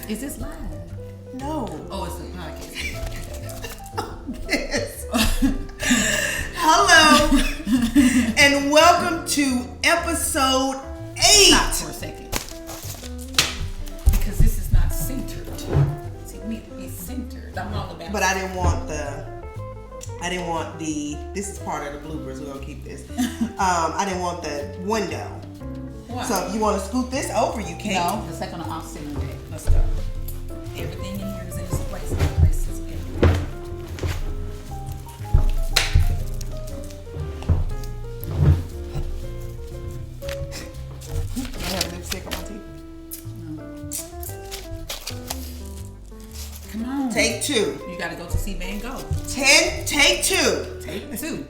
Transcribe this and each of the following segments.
Is this live? No. Oh, it's a podcast. Yes. Hello, and welcome to episode 8. Stop for a second. Because this is not centered. See, we need to be centered. I'm all about But I didn't want the, this is part of the bloopers, we're gonna keep this. I didn't want the window. Why? So if you want to scoot this over, you can. No, the second I'll sit in there. Let's go. Everything in here is in its place. The place is everywhere. I have lipstick on my teeth. Come on. Take 2. You gotta go to see Van Gogh. Take 2. Take 2.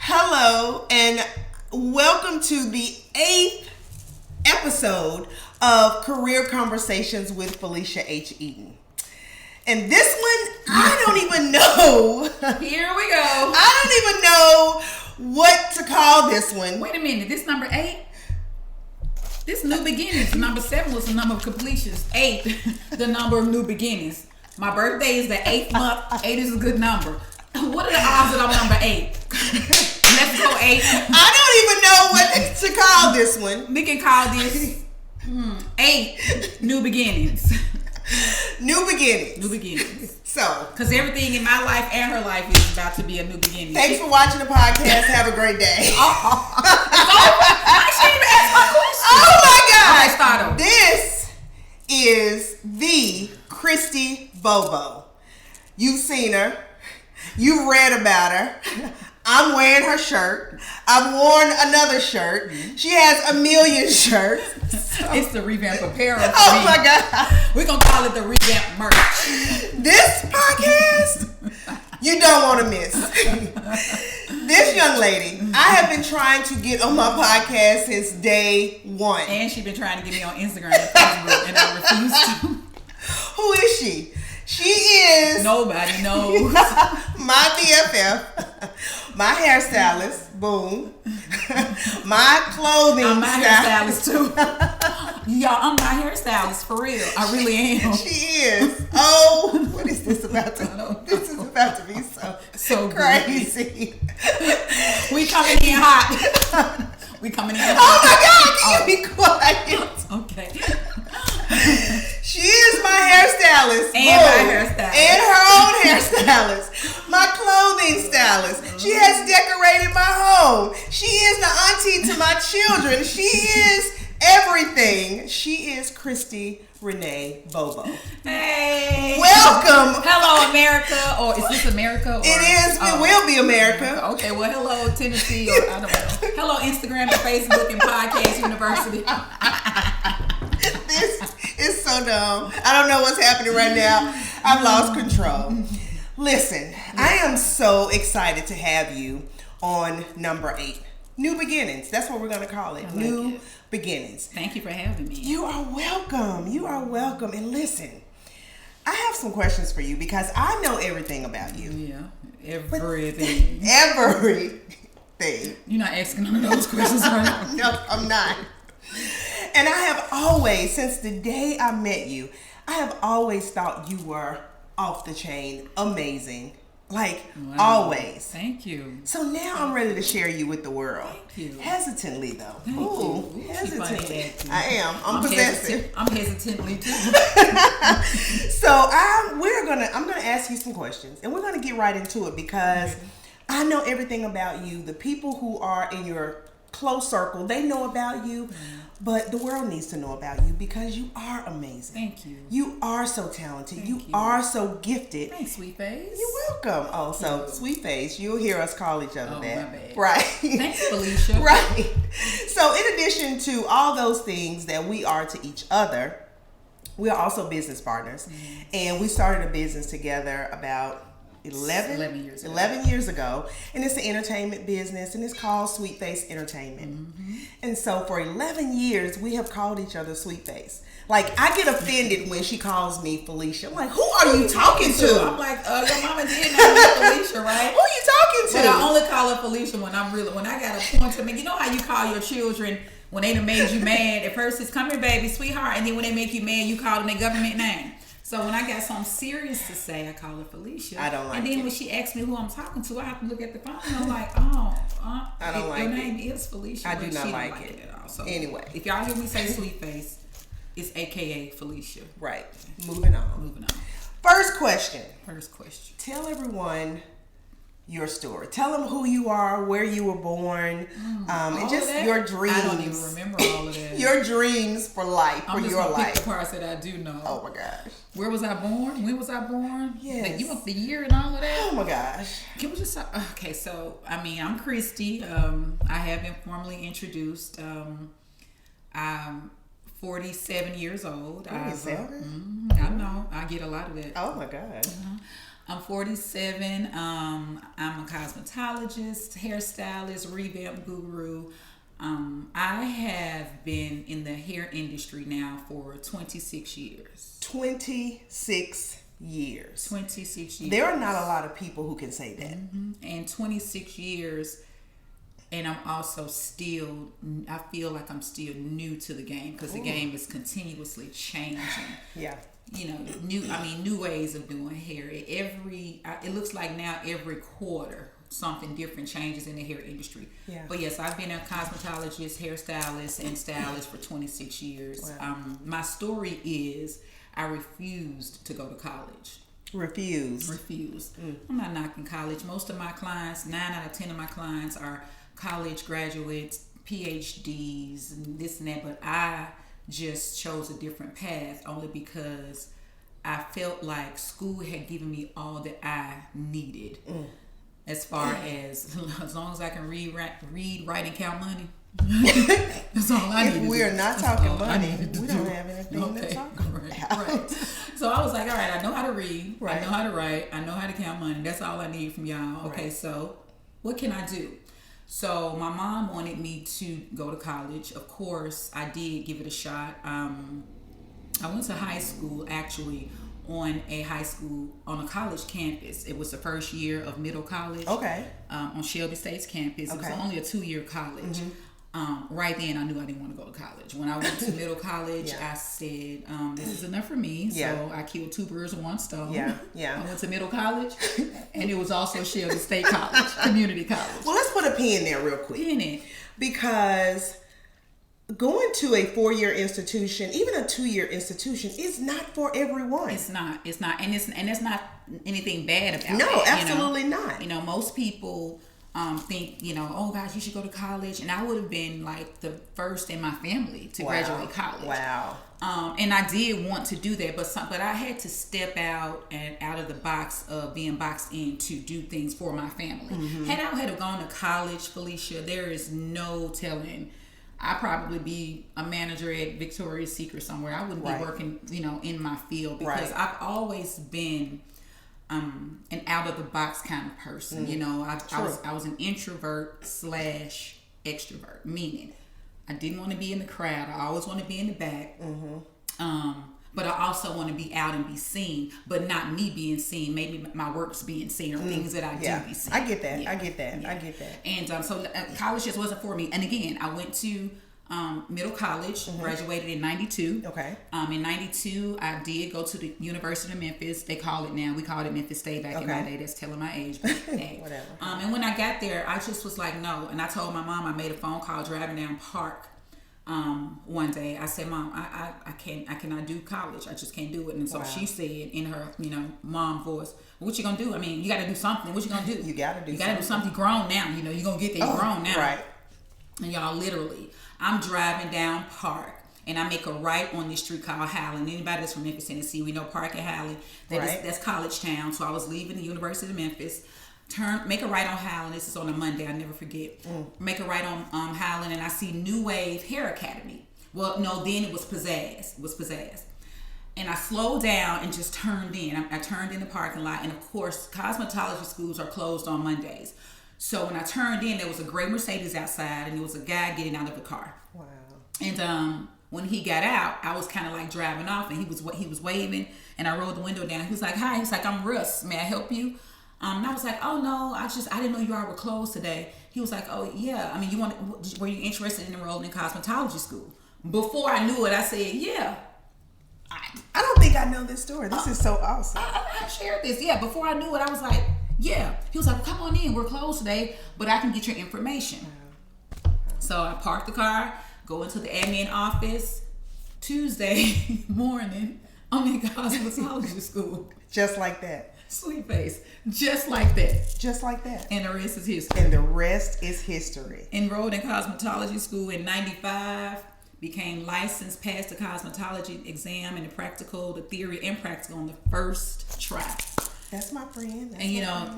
Hello, and welcome to the 8th episode of Career Conversations with Felecia H. And this one, I don't even know. Here we go. I don't even know what to call this one. Wait a minute. This number 8? This new beginnings. Number 7 was the number of completions. 8, the number of new beginnings. My birthday is the 8th month. 8 is a good number. What are the odds that I'm number 8? Let's go 8. I don't even know what to call this one. We can call this 8 new beginnings. New beginnings. New beginnings. So, because everything in my life and her life is about to be a new beginning. Thanks for watching the podcast. Have a great day. I shouldn't even ask my question. Oh my God. Okay, start over. This is the Christy Bobo. You've seen her. You've read about her. I'm wearing her shirt. I've worn another shirt. She has a million shirts. It's the Revamp apparel. Oh my God. We're going to call it the Revamp merch. This podcast, you don't want to miss. This young lady, I have been trying to get on my podcast since day 1. And she's been trying to get me on Instagram and Facebook, and I refuse to. Who is she? She is... Nobody knows. My BFF, my hairstylist, boom, my clothing I'm my hairstylist too. Y'all, I'm my hairstylist for real. I really am. She is. Oh, what is this about to? This is about to be so crazy. We coming in hot. We coming in hot. Oh my God! Can you be quiet? Okay. She is my hairstylist. And my hairstylist. And her own hairstylist. My clothing stylist. She has decorated my home. She is the auntie to my children. She is everything. She is Christy Renee Bobo. Hey. Welcome. Hello, America. Or is this America? Or, it is. It will be America. Okay. Well, hello, Tennessee. Or I don't know. Hello, Instagram and Facebook and Podcast University. This is so dumb. I don't know what's happening right now. I've lost control. Listen, I am so excited to have you on number 8. New beginnings. That's what we're going to call it. New beginnings. Thank you for having me. You are welcome. You are welcome. And listen, I have some questions for you because I know everything about you. Yeah, everything. Everything. You're not asking none of those questions right now. No, I'm not. And I have always, since the day I met you, I have always thought you were off the chain, amazing. Like, always. Thank you. So now I'm ready to share you with the world. Thank you. Hesitantly, though. Thank you. Hesitantly. I am. I'm possessive. I'm hesitantly, too. So I'm gonna ask you some questions, and we're gonna get right into it because I know everything about you. The people who are in your close circle, they know about you, but the world needs to know about you because you are amazing. Thank you. You are so talented. Thank you you. are so gifted. Thanks, sweet face. You're welcome. Oh, so sweet face. You'll hear us call each other that. My bad. Right. Thanks, Felecia. Right. So in addition to all those things that we are to each other, we are also business partners. And we started a business together about 11 years ago, and it's the entertainment business, and it's called Sweet Face Entertainment. And so for 11 years, we have called each other Sweet Face. Like, I get offended when she calls me Felecia. I'm like, who are you talking to? I'm like, your mama did know me Felecia, right? Who are you talking to? But I only call her Felecia when I got a point to me. You know how you call your children when they done made you mad? At first it's come here, baby, sweetheart, and then when they make you mad, you call them their government name. So when I got something serious to say, I call her Felecia. I don't like it. And then when she asks me who I'm talking to, I have to look at the phone and I'm like, I don't like it. Your name is Felecia. I do not like it at all. So anyway, if y'all hear me say Sweet Face, it's AKA Felecia. Right. Moving on. First question. Tell everyone your story. Tell them who you are, where you were born, and just your dreams. I don't even remember all of that. Your dreams for life, I'm for just your gonna life. pick the parts that I do know. Oh my gosh. Where was I born? When was I born? Yes. Like, you want the year and all of that? Oh my gosh. Can we just okay? So I'm Christy. I have been formally introduced. I'm 47 years old. 47? I know. I get a lot of that. Oh my God. I'm 47. I'm a cosmetologist, hairstylist, revamp guru. I have been in the hair industry now for 26 years. 26 years. 26 years. There are not a lot of people who can say that. And 26 years. And I'm also I feel like I'm still new to the game because the game is continuously changing. Yeah. You know, new ways of doing hair. It looks like now every quarter something different changes in the hair industry. Yeah. But yes, I've been a cosmetologist, hairstylist, and stylist for 26 years. Wow. My story is I refused to go to college. Refused. I'm not knocking college. Most of my clients, 9 out of 10 of my clients are college graduates, PhDs, and this and that, but I just chose a different path only because I felt like school had given me all that I needed as far as long as I can read, write, and count money. That's all I need. If we are not talking money, we don't have anything to talk about. Right. So I was like, all right, I know how to read, right. I know how to write, I know how to count money. That's all I need from y'all. Okay, right. So what can I do? So my mom wanted me to go to college. Of course, I did give it a shot. I went to high school actually on a college campus. It was the first year of middle college. Okay. On Shelby State's campus. Okay. It was only a 2-year college. Right then, I knew I didn't want to go to college. When I went to middle college, I said, this is enough for me. So I killed 2 birds with 1 stone. Yeah. I went to middle college, and it was also Shelby State College, community college. Well, let's put a pin there real quick. Pin it. Because going to a 4-year institution, even a 2-year institution, is not for everyone. It's not. And it's not anything bad about it. No, absolutely not. You know, most people think, oh gosh, you should go to college. And I would have been like the first in my family to graduate college. Wow. And I did want to do that, but I had to step out of the box of being boxed in to do things for my family. Had I gone to college, Felecia, there is no telling. I'd probably be a manager at Victoria's Secret somewhere. I wouldn't be working, in my field because I've always been an out of the box kind of person. I was an introvert / extrovert, meaning I didn't want to be in the crowd. I always want to be in the back. But I also want to be out and be seen, but not me being seen. Maybe my work's being seen or things that I do be seen. I get that. Yeah. I get that. Yeah. I get that. And so college just wasn't for me. And again, I went to middle college, graduated in 92. Okay. In 92, I did go to the University of Memphis. They call it now. We called it Memphis State back in my day. That's telling my age. But hey. Whatever. And when I got there, I just was like, no. And I told my mom, I made a phone call driving down Park. One day I said, Mom, I cannot do college. I just can't do it. And so she said in her, mom voice, what you gonna do? I mean, you gotta do something. What you gonna do? You gotta do something. You're grown now. You're gonna get there. You're grown now. Right. And y'all, literally, I'm driving down Park and I make a right on this street called Highland. Anybody that's from Memphis, Tennessee, we know Park and Highland. That's college town. So I was leaving the University of Memphis. Make a right on Highland. This is on a Monday. I never forget. Make a right on Highland, and I see New Wave Hair Academy. Well, no, then it was Pizzazz. And I slowed down and just turned in. I turned in the parking lot. And of course, cosmetology schools are closed on Mondays. So when I turned in, there was a gray Mercedes outside, and there was a guy getting out of the car. Wow. And when he got out, I was kind of like driving off, and he was waving, and I rolled the window down. He was like, "Hi." He's like, "I'm Russ. May I help you?" And I was like, "Oh no, I didn't know you all were closed today." He was like, "Oh yeah. I mean, were you interested in enrolling in cosmetology school?" Before I knew it, I said, "Yeah." I don't think I know this story. This is so awesome. I shared this. Yeah, before I knew it, I was like, yeah. He was like, "Come on in. We're closed today, but I can get your information." So I parked the car, go into the admin office. Tuesday morning, I'm in cosmetology school. Just like that. Sweet face. Just like that. Just like that. And the rest is history. And the rest is history. Enrolled in cosmetology school in 95. Became licensed, passed the cosmetology exam and the theory and practical on the first try. That's my friend.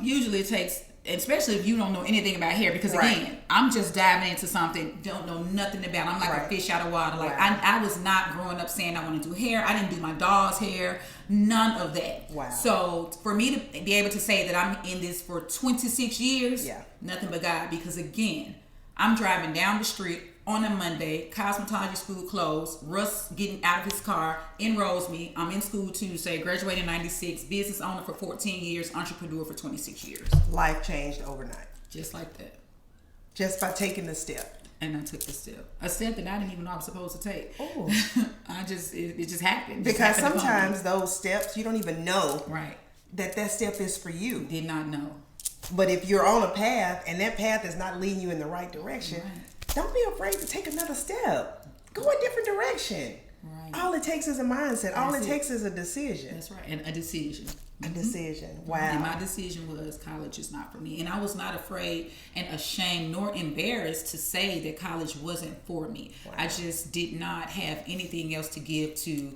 Usually it takes, especially if you don't know anything about hair, because again, I'm just diving into something, don't know nothing about. I'm like a fish out of water. Like I was not growing up saying I want to do hair. I didn't do my dog's hair. None of that. Wow. So for me to be able to say that I'm in this for 26 years, nothing but God, because again, I'm driving down the street on a Monday, cosmetology school closed, Russ getting out of his car, enrolls me. I'm in school Tuesday, graduated in 96, business owner for 14 years, entrepreneur for 26 years. Life changed overnight. Just like that. Just by taking the step. And I took the step. A step that I didn't even know I was supposed to take. Oh. It just happened. Because sometimes those steps, you don't even know right. that step is for you. Did not know. But if you're on a path and that path is not leading you in the right direction, don't be afraid to take another step. Go a different direction. Right. All it takes is a mindset. All it takes is a decision. That's right. And a decision. A decision. Wow. And my decision was college is not for me. And I was not afraid and ashamed nor embarrassed to say that college wasn't for me. Wow. I just did not have anything else to give to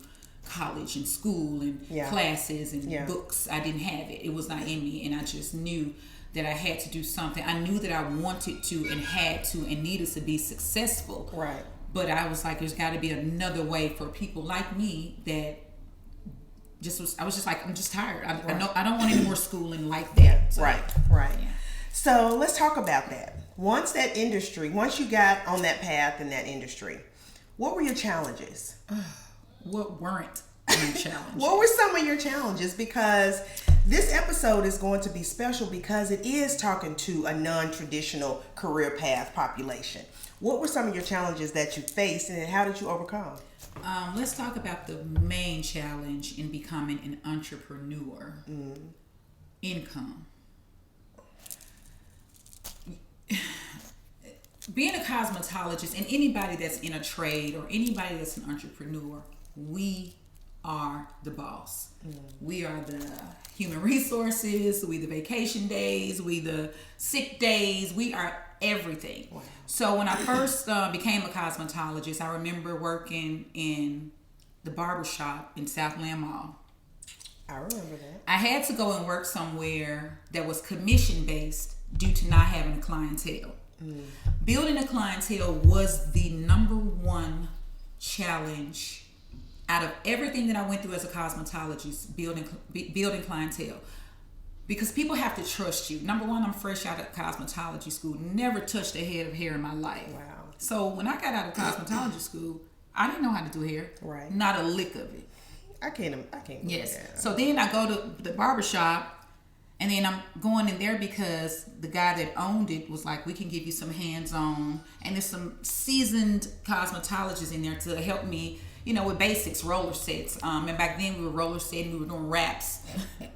college and school and classes and books. I didn't have it. It was not in me. And I just knew that I had to do something. I knew that I wanted to and had to and needed to be successful. Right. But I was like, there's got to be another way for people like me that I was just like, I'm just tired. I don't want any more schooling like that. So, right. Yeah. So let's talk about that. Once you got on that path in that industry, what were your challenges? What weren't my challenges? What were some of your challenges? Because this episode is going to be special because it is talking to a non-traditional career path population. What were some of your challenges that you faced, and how did you overcome? Let's talk about the main challenge in becoming an entrepreneur. Income. Being a cosmetologist and anybody that's in a trade or anybody that's an entrepreneur, we are the boss. We are the human resources, we the vacation days, we the sick days, we are everything. Wow. So when I first became a cosmetologist, I remember working in the barber shop in Southland Mall. I remember that. I had to go and work somewhere that was commission based due to not having a clientele. Building a clientele was the number one challenge out of everything that I went through as a cosmetologist, building clientele. Because people have to trust you. Number one, I'm fresh out of cosmetology school. Never touched a head of hair in my life. Wow. So when I got out of cosmetology school, I didn't know how to do hair. Right. Not a lick of it. I can't. Yes. So then I go to the barbershop, and then I'm going in there because the guy that owned it was like, we can give you some hands-on, and there's some seasoned cosmetologists in there to help me, with basics, roller sets. And back then we were roller setting, we were doing wraps.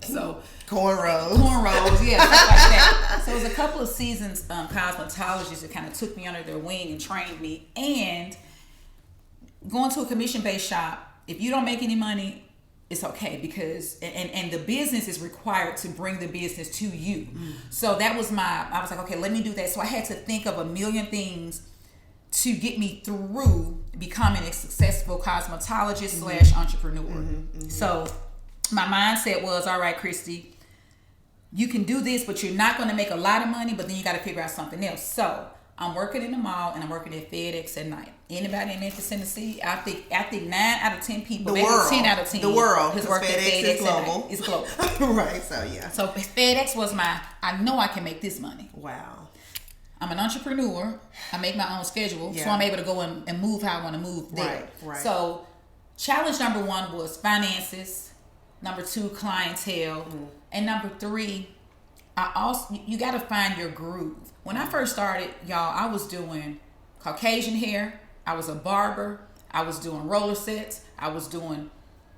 So cornrows, yeah, stuff like that. So it was a couple of seasoned cosmetologists that kind of took me under their wing and trained me. And going to a commission-based shop, if you don't make any money, it's okay, because and the business is required to bring the business to you. So that was I was like, okay, let me do that. So I had to think of a million things to get me through becoming a successful cosmetologist / entrepreneur. So my mindset was, all right, Christy, you can do this, but you're not going to make a lot of money, but then you got to figure out something else. So I'm working in the mall and I'm working at FedEx at night. Anybody in Memphis, Tennessee? I think 9 out of 10 people, maybe 10 out of 10. The world. Has worked at FedEx is global. It's global. Right. So yeah. So FedEx was I know I can make this money. Wow. I'm an entrepreneur. I make my own schedule, so I'm able to go and move how I want to move there. Right. So challenge number 1 was finances. Number 2, clientele. And number 3, you got to find your groove. When I first started, y'all, I was doing Caucasian hair. I was a barber. I was doing roller sets. I was doing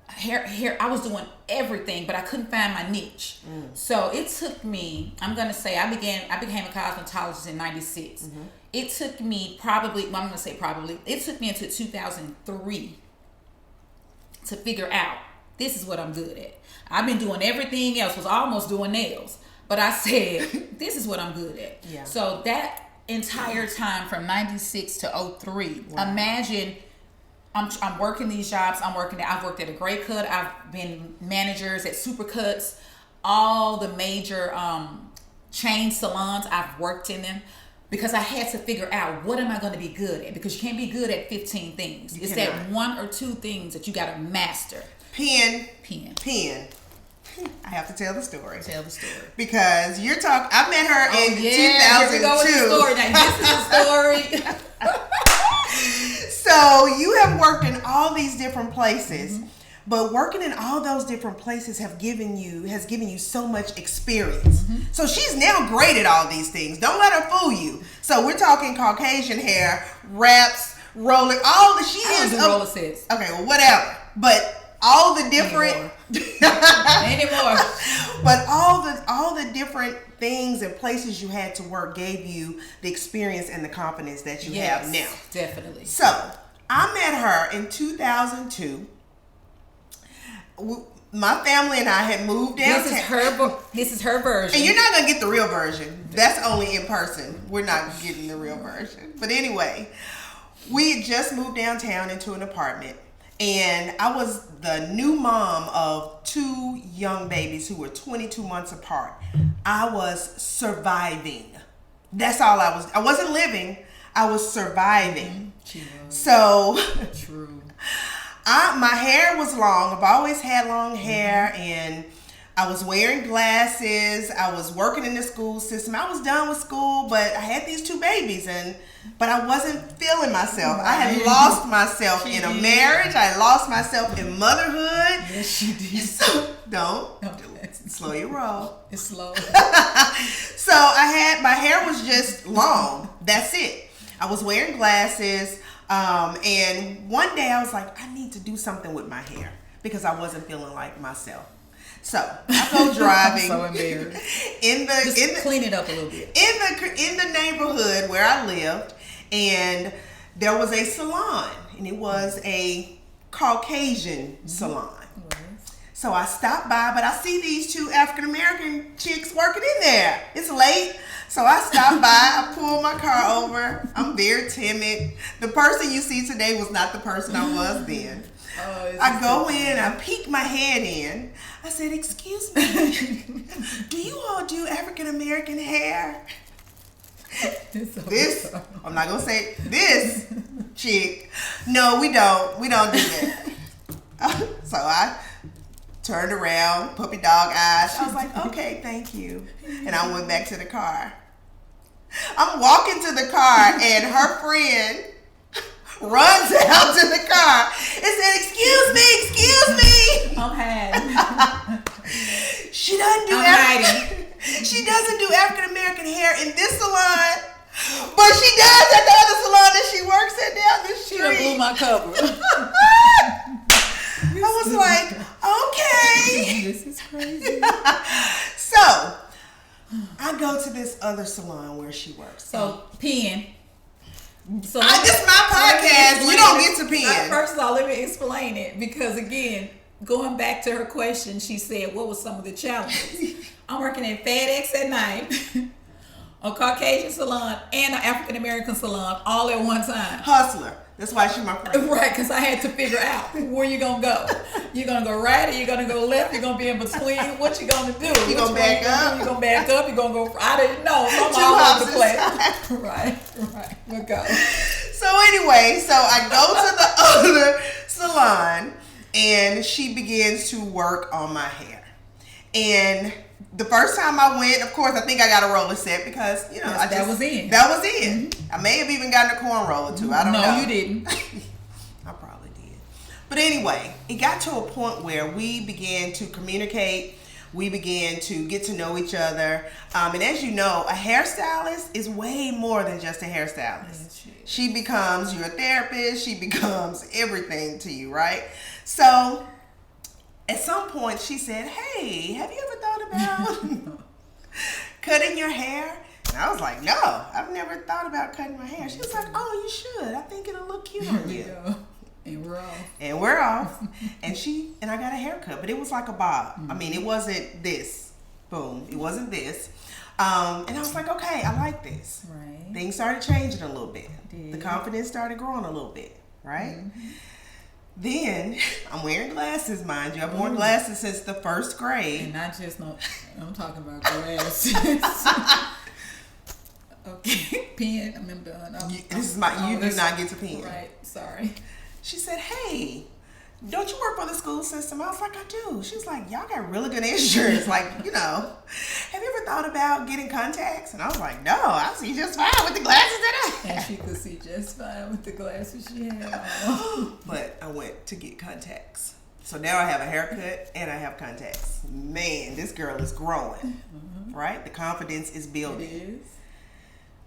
hair. I was doing everything, but I couldn't find my niche. So it took me, I'm going to say, I became a cosmetologist in 96. It took me it took me until 2003 to figure out this is what I'm good at. I've been doing everything else, was almost doing nails. But I said, this is what I'm good at. Yeah. So that entire time from 96 to 03, imagine I'm working these jobs. I've worked at a Great Cut. I've been managers at Supercuts. All the major chain salons, I've worked in them. Because I had to figure out, what am I going to be good at? Because you can't be good at 15 things. It's that 1 or 2 things that you got to master. Pen. I have to tell the story. Tell the story. Because I met her in 2002. Here we go with the story. Now, this is the story. So you have worked in all these different places, but working in all those different places has given you so much experience. So she's now great at all these things. Don't let her fool you. So we're talking Caucasian hair, wraps, rolling, roller sets. Okay, well, whatever. But all the different anymore. But all the different things and places you had to work gave you the experience and the confidence that you have now. Definitely. So I met her in 2002. My family and I had moved downtown. This is her version. And you're not gonna get the real version. That's only in person. We're not getting the real version. But anyway, we had just moved downtown into an apartment. And I was the new mom of 2 young babies who were 22 months apart. I was surviving. That's all I was. I wasn't living. I was surviving. So true. My hair was long. I've always had long hair, and I was wearing glasses. I was working in the school system. I was done with school, but I had these 2 babies, but I wasn't feeling myself. I had lost myself in a marriage. I lost myself in motherhood. Yes, she did. So, don't. Slow your roll. It's slow. So my hair was just long. That's it. I was wearing glasses. And one day I was like, I need to do something with my hair because I wasn't feeling like myself. So I go driving. I'm so embarrassed. Just clean it up a little bit. In the neighborhood where I lived, and there was a salon, and it was a Caucasian salon. So I stopped by, but I see these 2 African American chicks working in there. It's late. So I stopped by, I pulled my car over. I'm very timid. The person you see today was not the person I was then. I go in, I peek my head in. I said, excuse me, do you all do African American hair? This, I'm not going to say this chick. No, we don't. We don't do that. So I turned around, puppy dog eyes. I was like, okay, thank you. And I went back to the car. I'm walking to the car, and her friend runs out to the car and said, excuse me. I'm hiding. She doesn't do African American hair in this salon, but she does at the other salon that she works at down the street. She done blew my cover. I was like, okay. This is crazy. So I go to this other salon where she works. So pen. So this is my podcast. You don't get to pen. First of all, let me explain it, because again, going back to her question, she said, what were some of the challenges? I'm working at FedEx at night, a Caucasian salon, and an African American salon all at one time. Hustler. That's why she's my friend. Right, because I had to figure out where you gonna go. You gonna go right, or you gonna go left? You gonna be in between? What you gonna do? You gonna back up? You gonna back up? You gonna go? I didn't know. So I'm Two all over the houses. place. Right. We'll go. So anyway, so I go to the other salon, and she begins to work on my hair. And the first time I went, of course, I think I got a roller set because, you know, that was in. That was in. Mm-hmm. I may have even gotten a corn roller too. I don't know. No, you didn't. I probably did. But anyway, it got to a point where we began to communicate. We began to get to know each other. And as you know, a hairstylist is way more than just a hairstylist. She becomes your therapist. She becomes everything to you, right? So at some point she said, hey, have you ever thought about cutting your hair? And I was like, no, I've never thought about cutting my hair. She was like, oh, you should. I think it'll look cute on you. And we're off. And we're off. And I got a haircut, but it was like a bob. I mean, it wasn't this. Boom. It wasn't this. And I was like, okay, I like this. Right. Things started changing a little bit. The confidence started growing a little bit, right? Mm-hmm. Then I'm wearing glasses, mind you. I've worn glasses since the first grade. And not just I'm talking about glasses. Okay, pen. I'm done. This is my. You do not get to pen. Right. Sorry. She said, "Hey, don't you work for the school system?" I was like, "I do." She was like, "Y'all got really good insurance. Like, you know, have you ever thought about getting contacts?" And I was like, "No, I see just fine with the glasses that I have." And she could see just fine with the glasses she had on. But I went to get contacts. So now I have a haircut and I have contacts. Man, this girl is growing, right? The confidence is building. It is.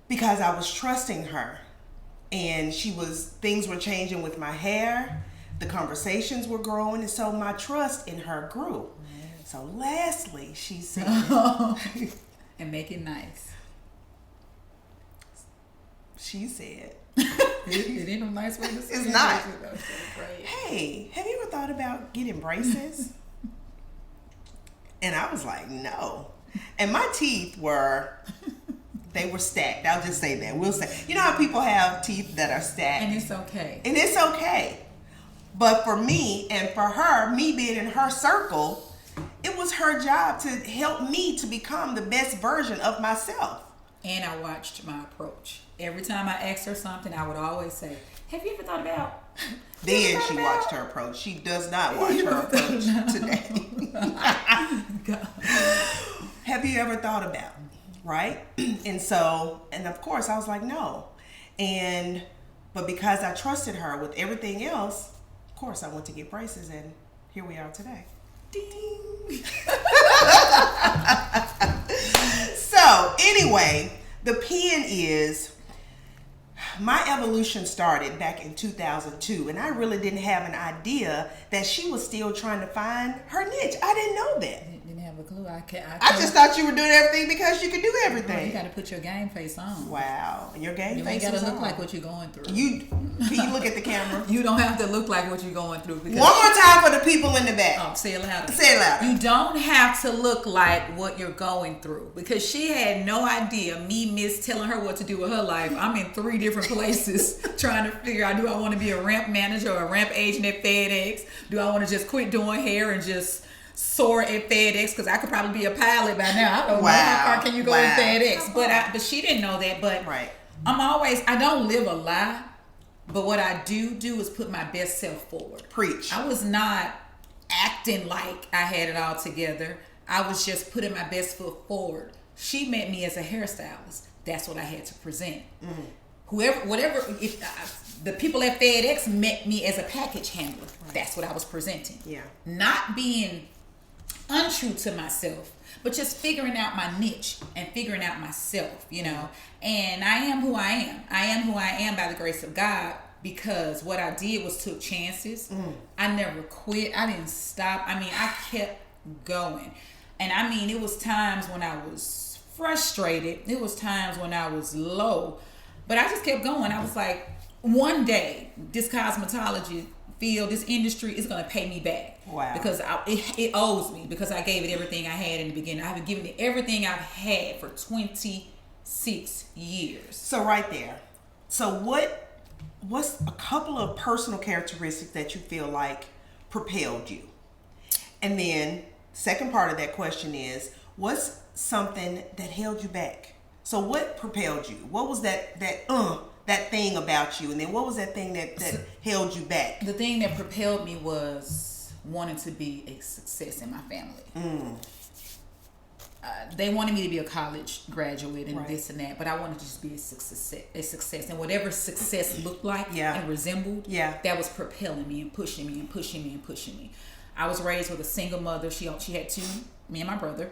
Because I was trusting her. And things were changing with my hair. The conversations were growing. And so my trust in her grew. Yes. So lastly, she said. And make it nice. She said. It ain't no nice way to say it. It's not. Great. Hey, have you ever thought about getting braces? And I was like, no. And my teeth were... They were stacked. I'll just say that. We'll say. You know how people have teeth that are stacked? And it's okay. And it's okay. But for me and for her, me being in her circle, it was her job to help me to become the best version of myself. And I watched my approach. Every time I asked her something, I would always say, have you ever thought about... Then she watched her approach. She does not watch her approach today. Have you ever thought about... Right? And of course I was like, no. But because I trusted her with everything else, of course I went to get braces and here we are today. Ding. So anyway, the pen is, my evolution started back in 2002 and I really didn't have an idea that she was still trying to find her niche. I didn't know that. Didn't have a clue. I just thought you were doing everything because you could do everything. Oh, you got to put your game face on. Wow, your game face. You ain't got to look like what you're going through. Can you look at the camera? You don't have to look like what you're going through. One more time for the people in the back. Oh, say it louder. Say it louder. You don't have to look like what you're going through because she had no idea. Me telling her what to do with her life. I'm in 3 different places trying to figure out: do I want to be a ramp manager or a ramp agent at FedEx? Do I want to just quit doing hair and just soar at FedEx? Because I could probably be a pilot by now. I don't know how far can you go at FedEx. But she didn't know that. But right. I don't live a lie. But what I do is put my best self forward. Preach. I was not acting like I had it all together. I was just putting my best foot forward. She met me as a hairstylist. That's what I had to present. The people at FedEx met me as a package handler. Right. That's what I was presenting. Yeah. Not being untrue to myself, but just figuring out my niche and figuring out myself, you know. And I am who I am. I am who I am by the grace of God because what I did was took chances. I never quit. I didn't stop. I mean, I kept going. And I mean, it was times when I was frustrated. It was times when I was low. But I just kept going. I was like, one day, this cosmetology field, this industry is going to pay me back. Wow. Because it owes me because I gave it everything I had in the beginning. I've been giving it everything I've had for 26 years. So right there. So what what's a couple of personal characteristics that you feel like propelled you? And then second part of that question is, what's something that held you back? So what propelled you? What was that thing about you? And then what was that thing that held you back? The thing that propelled me was wanting to be a success in my family. They wanted me to be a college graduate and this and that, but I wanted to just be a success. And whatever success looked like and resembled, that was propelling me and pushing me and pushing me and pushing me. I was raised with a single mother. She had two, me and my brother,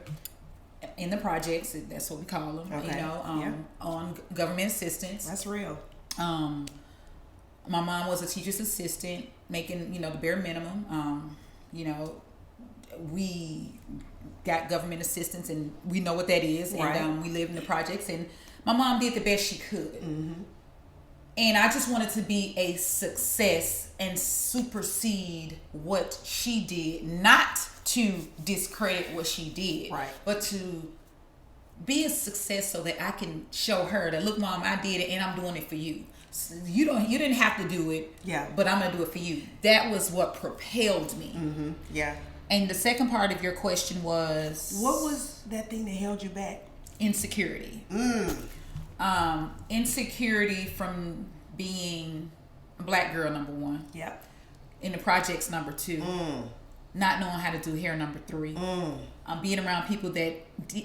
in the projects. That's what we call them. Okay. You know, on government assistance. That's real. My mom was a teacher's assistant, making the bare minimum. We got government assistance, and we know what that is. Right. And we lived in the projects, and my mom did the best she could. Mm-hmm. And I just wanted to be a success and supersede what she did, not to discredit what she did, but to be a success so that I can show her that, look, Mom, I did it and I'm doing it for you. So you didn't have to do it, but I'm gonna do it for you. That was what propelled me. Mm-hmm. Yeah. And the second part of your question was, what was that thing that held you back? Insecurity. Insecurity from being a black girl, number one. Yep. In the projects, number two. Not knowing how to do hair, number three. Being around people that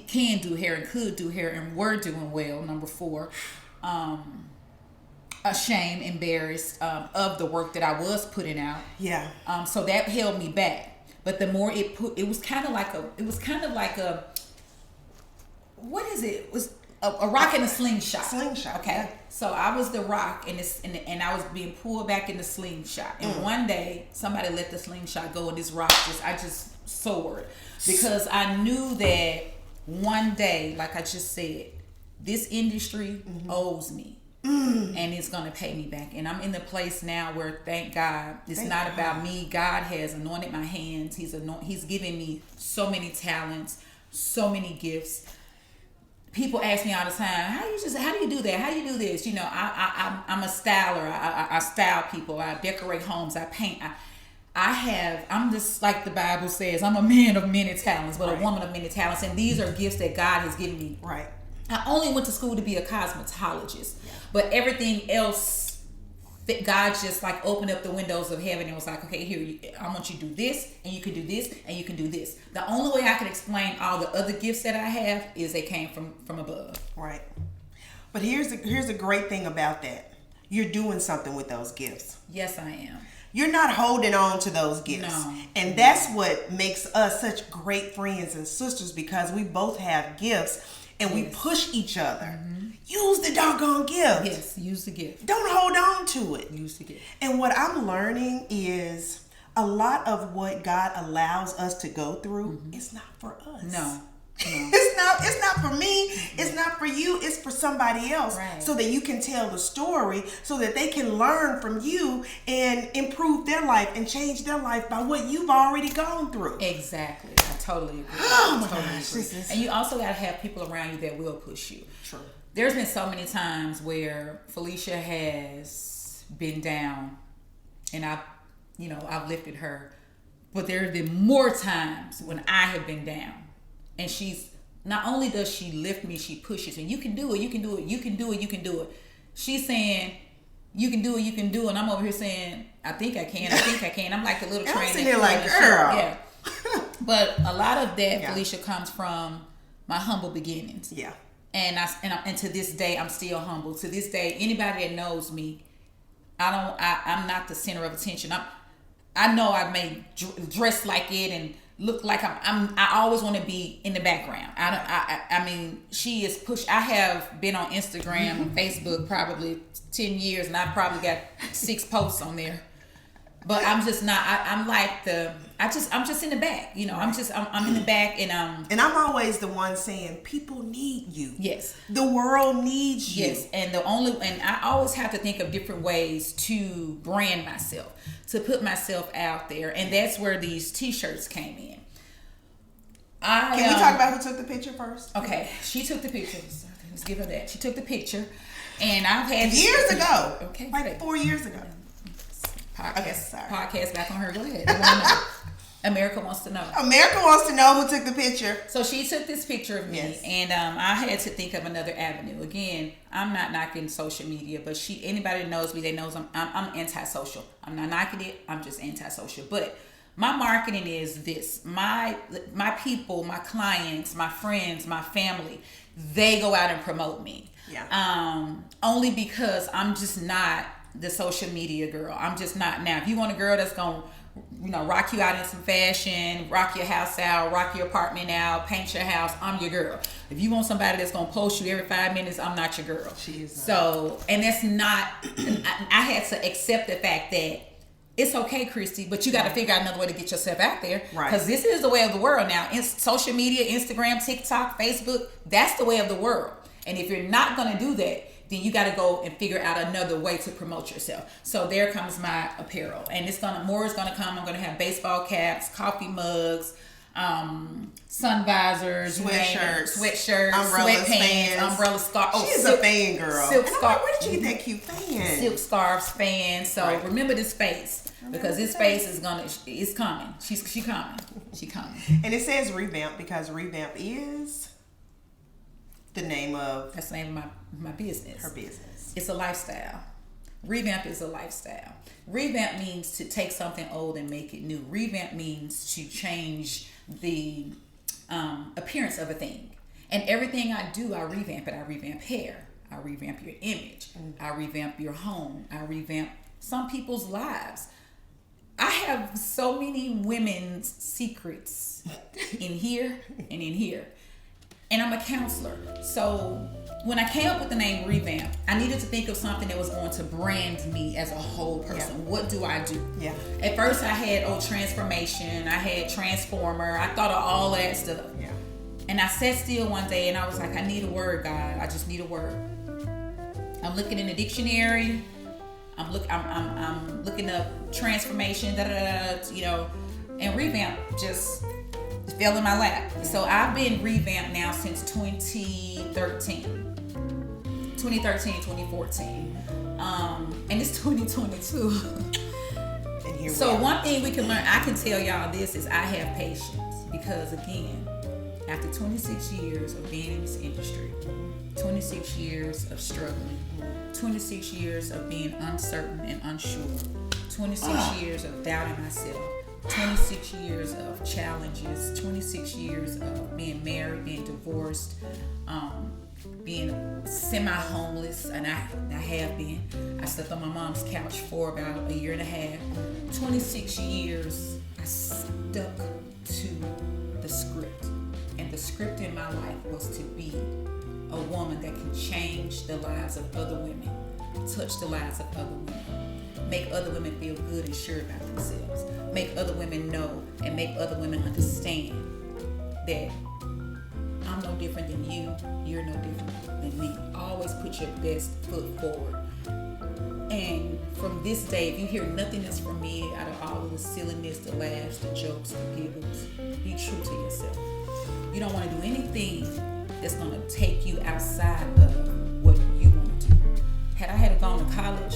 can do hair and could do hair and were doing well, number four. Ashamed, embarrassed of the work that I was putting out. Yeah. So that held me back. But the more it was kind of like a what is it? It was a rock in a slingshot. Slingshot. Okay. Yeah. So I was the rock and I was being pulled back in the slingshot. And one day somebody let the slingshot go and this rock I just soared. Because I knew that one day, like I just said, this industry owes me. And it's going to pay me back. And I'm in the place now where, thank God, it's not about me. God has anointed my hands. He's given me so many talents, so many gifts. People ask me all the time, how do you do that? How do you do this? I'm a styler. I style people. I decorate homes. I paint. I'm just like the Bible says, I'm a man of many talents, but a woman of many talents. And these are gifts that God has given me. Right. I only went to school to be a cosmetologist, but everything else, God just like opened up the windows of heaven and was like, okay, here, I want you to do this, and you can do this, and you can do this. The only way I can explain all the other gifts that I have is they came from above. Right. But here's the great thing about that. You're doing something with those gifts. Yes, I am. You're not holding on to those gifts. No. And that's what makes us such great friends and sisters, because we both have gifts. And we push each other. Use the doggone gift. Yes, use the gift. Don't hold on to it. Use the gift. And what I'm learning is a lot of what God allows us to go through is not for us. No. It's not for me. It's not for you. It's for somebody else. Right. So that you can tell the story, so that they can learn from you and improve their life and change their life by what you've already gone through. Exactly. I totally agree. Oh my gosh. And you also got to have people around you that will push you. True. There's been so many times where Felecia has been down and I've lifted her, but there have been more times when I have been down. And she's, not only does she lift me, she pushes me. You can do it, you can do it, you can do it, you can do it. She's saying, you can do it, you can do it. And I'm over here saying, I think I can. I'm like a little trainer. I'm sitting here like, girl. Yeah. But a lot of that, Felecia, comes from my humble beginnings. Yeah. And to this day, I'm still humble. To this day, anybody that knows me, I'm not the center of attention. I know I may dress like it and look like I always want to be in the background. I mean, she is pushed. I have been on Instagram and Facebook probably 10 years, and I've probably got 6 posts on there. But I'm just not. I'm just in the back. I'm in the back, and I'm always the one saying, people need you. Yes. The world needs you. Yes, and I always have to think of different ways to brand myself, to put myself out there, and that's where these T-shirts came in. Can we talk about who took the picture first? Okay, she took the picture. Let's give her that. She took the picture. And I've had years ago. Okay, like 4 years ago. Podcast, Okay, sorry. Podcast back on her. Go ahead. They wanna know. America wants to know. America wants to know who took the picture. So she took this picture of me, Yes. and I had to think of another avenue. Again, I'm not knocking social media, but anybody that knows me, they knows I'm antisocial. I'm not knocking it. I'm just antisocial. But my marketing is this: my people, my clients, my friends, my family, they go out and promote me. Yeah. Only because I'm just not the social media girl. I'm just not. Now, if you want a girl that's gonna rock you out in some fashion, rock your house out, rock your apartment out, paint your house, I'm your girl. If you want somebody that's gonna post you every 5 minutes, I'm not your girl. She is not. So, and that's not, I had to accept the fact that it's okay, Christy, but you got to figure out another way to get yourself out there. Right. Because this is the way of the world now. Social media, Instagram, TikTok, Facebook, that's the way of the world. And if you're not going to do that, then you got to go and figure out another way to promote yourself. So there comes my apparel. And more is going to come. I'm going to have baseball caps, coffee mugs, sun visors, sweatshirts, sweatpants, fans. umbrella scarf. She's a fan girl. Silk and I'm scarf. like, where did you get that cute fan? Silk scarves, fans. So Right. remember this face, because this face is coming. She coming. She coming. And it says Revamp because Revamp is the name of That's the name of my business. her business. It's a lifestyle. Revamp is a lifestyle. Revamp means to take something old and make it new. Revamp means to change the appearance of a thing. And everything I do, I revamp it. I revamp hair. I revamp your image. I revamp your home. I revamp some people's lives. I have so many women's secrets in here and in here. And I'm a counselor. So when I came up with the name Revamp, I needed to think of something that was going to brand me as a whole person. Yeah. What do I do? Yeah. At first I had transformation. I had transformer. I thought of all that stuff. Yeah. And I sat still one day and I was like, I need a word, God. I just need a word. I'm looking in the dictionary. I'm looking up transformation, and Revamp just fell in my lap. So I've been Revamped now since 2013, 2014. And it's 2022. And here So we are. one thing we can learn, I can tell y'all this, is I have patience. Because again, after 26 years of being in this industry, 26 years of struggling, 26 years of being uncertain and unsure, 26 years of doubting myself, 26 years of challenges, 26 years of being married, being divorced, being semi-homeless, and I have been. I slept on my mom's couch for about a year and a half. 26 years I stuck to the script. And the script in my life was to be a woman that can change the lives of other women, touch the lives of other women, make other women feel good and sure about themselves, make other women know and make other women understand that I'm no different than you, you're no different than me. Always put your best foot forward. And from this day, if you hear nothing else from me out of all of the silliness, the laughs, the jokes, the giggles, be true to yourself. You don't want to do anything that's going to take you outside of what you want to do. Had I had gone to college,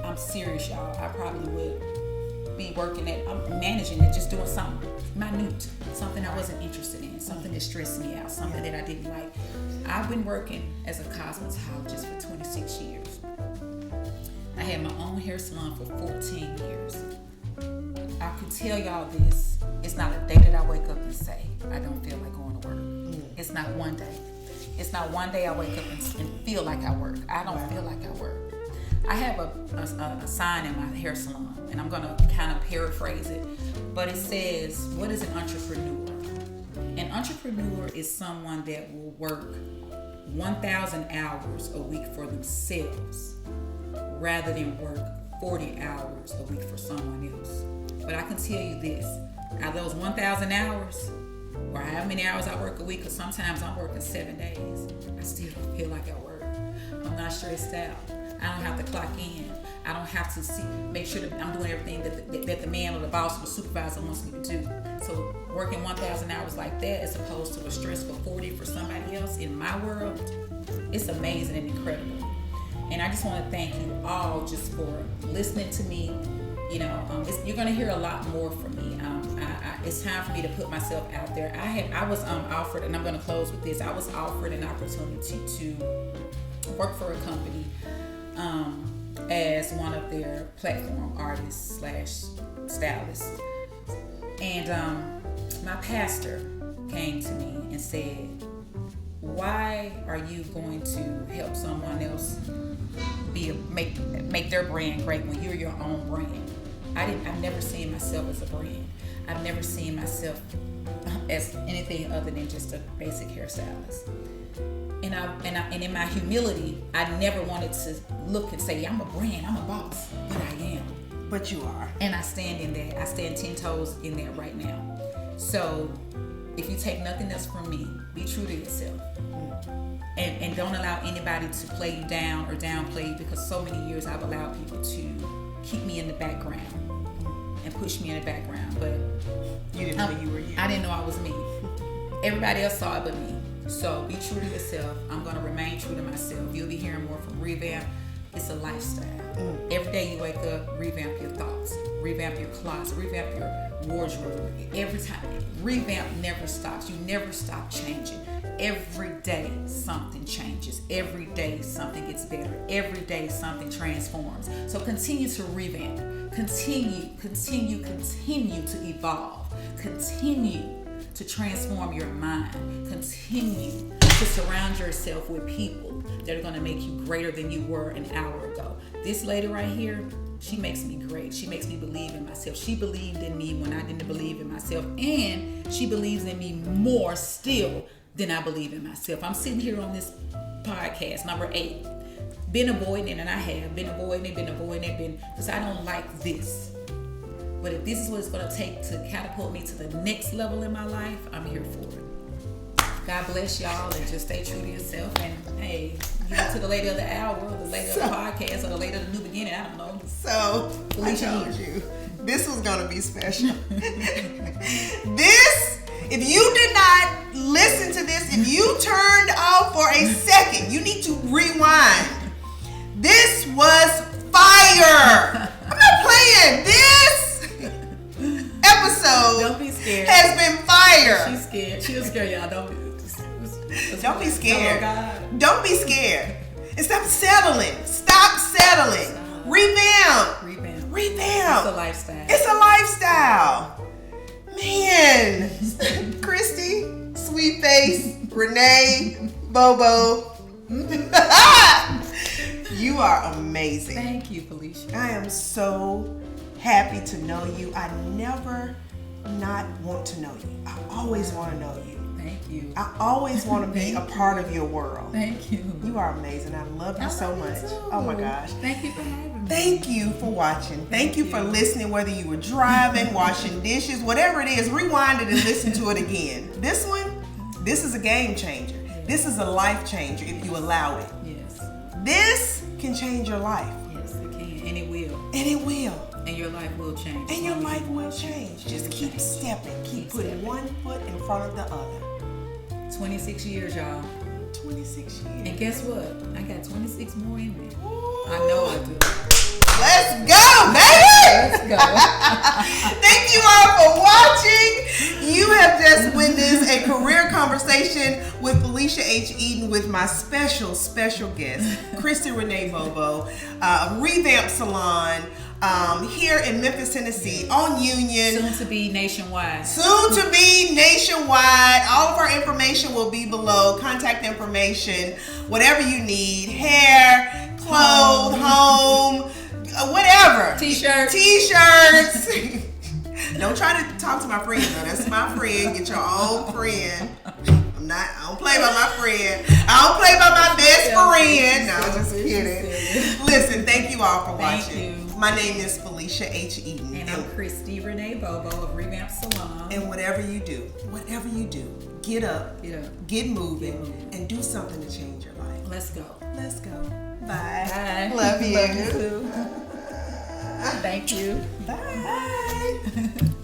I'm serious, y'all, I probably would be working I'm managing it, just doing something minute, something I wasn't interested in, something that stressed me out, something that I didn't like. I've been working as a cosmetologist for 26 years. I had my own hair salon for 14 years. I could tell y'all this, it's not a day that I wake up and say, I don't feel like going to work. It's not one day. It's not one day I wake up and feel like I work. I don't feel like I work. I have a sign in my hair salon, and I'm going to kind of paraphrase it, but it says, what is an entrepreneur? An entrepreneur is someone that will work 1,000 hours a week for themselves rather than work 40 hours a week for someone else. But I can tell you this, out of those 1,000 hours, or how many hours I work a week, because sometimes I'm working 7 days, I still don't feel like I work. I'm not stressed out. I don't have to clock in. I don't have to make sure that I'm doing everything that the man or the boss or the supervisor wants me to do. So working 1,000 hours like that as opposed to a stressful 40 for somebody else in my world, it's amazing and incredible. And I just want to thank you all just for listening to me. You know, you're going to hear a lot more from me. It's time for me to put myself out there. I was offered, and I'm going to close with this. I was offered an opportunity to work for a company as one of their platform artists / stylists. And my pastor came to me and said, why are you going to help someone else make their brand great when you're your own brand? I've never seen myself as a brand. I've never seen myself as anything other than just a basic hairstylist. And in my humility, I never wanted to look and say, I'm a brand, I'm a boss, but I am. But you are. And I stand in that. I stand 10 toes in that right now. So if you take nothing else from me, be true to yourself. And don't allow anybody to play you down or downplay you, because so many years I've allowed people to keep me in the background and push me in the background. But you didn't know you were you. I didn't know I was me. Everybody else saw it but me. So be true to yourself. I'm going to remain true to myself. You'll be hearing more from Revamp. It's a lifestyle. Every day you wake up, revamp your thoughts, revamp your closet, revamp your wardrobe. Every time, Revamp never stops. You never stop changing. Every day something changes. Every day something gets better. Every day something transforms. So continue to revamp. Continue to evolve. Continue to transform your mind. Continue to surround yourself with people that are going to make you greater than you were an hour ago. This lady right here, she makes me great. She makes me believe in myself. She believed in me when I didn't believe in myself, and she believes in me more still than I believe in myself. I'm sitting here on this podcast, number 8, been avoiding it, and I have been avoiding it, because I don't like this. But if this is what it's going to take to catapult me to the next level in my life, I'm here for it. God bless y'all, and just stay true to yourself. And hey, you know, to the lady of the hour, or the lady of the podcast, or the lady of the new beginning, I don't know. So, Felecia I told you, this was going to be special. This, if you did not listen to this, if you turned off for a second, you need to rewind. This was fire. I'm not playing. This episode don't be scared. has been fire. She's scared. She'll scare y'all. Don't be scared. Oh, God. Don't be scared. And stop settling. Stop settling. Revamp. It's a lifestyle. It's a lifestyle. Man. Christy, Sweet Face, Renee, Bobo. You are amazing. Thank you, Felecia. I am so happy to know you. I never not want to know you. I always want to know you. Thank you. I always want to be a part of your world. Thank you. You are amazing. I love you so much. Oh my gosh. Thank you for having me. Thank you for watching. Thank you for listening, whether you were driving, washing dishes, whatever it is, rewind it and listen to it again. This is a game changer. This is a life changer if you allow it. Yes. This can change your life. Yes, it can. And it will. And it will. And your life will change. And your life will change. Just keep stepping. Keep putting one foot in front of the other. 26 years, y'all. 26 years. And guess what? I got 26 more in me. Ooh. I know I do. Let's go, baby! Let's go. Thank you all for watching. You have just witnessed a career conversation with Felecia H. Eden with my special guest, Christy Renee Bobo, Revamp Salon, here in Memphis, Tennessee, on Union. Soon to be nationwide. All of our information will be below. Contact information, whatever you need, hair, clothes, home, whatever. T-shirts. Don't try to talk to my friend though. That's my friend. Get your own friend. I don't play by my friend. I don't play by my best friend. No, I'm just kidding. Listen, thank you all for watching. My name is Felecia H. Eden. And I'm Christy Renee Bobo of Revamp Salon. And whatever you do, get up, get moving, and do something to change your life. Let's go. Bye. Love you. Love you too. Thank you. Bye.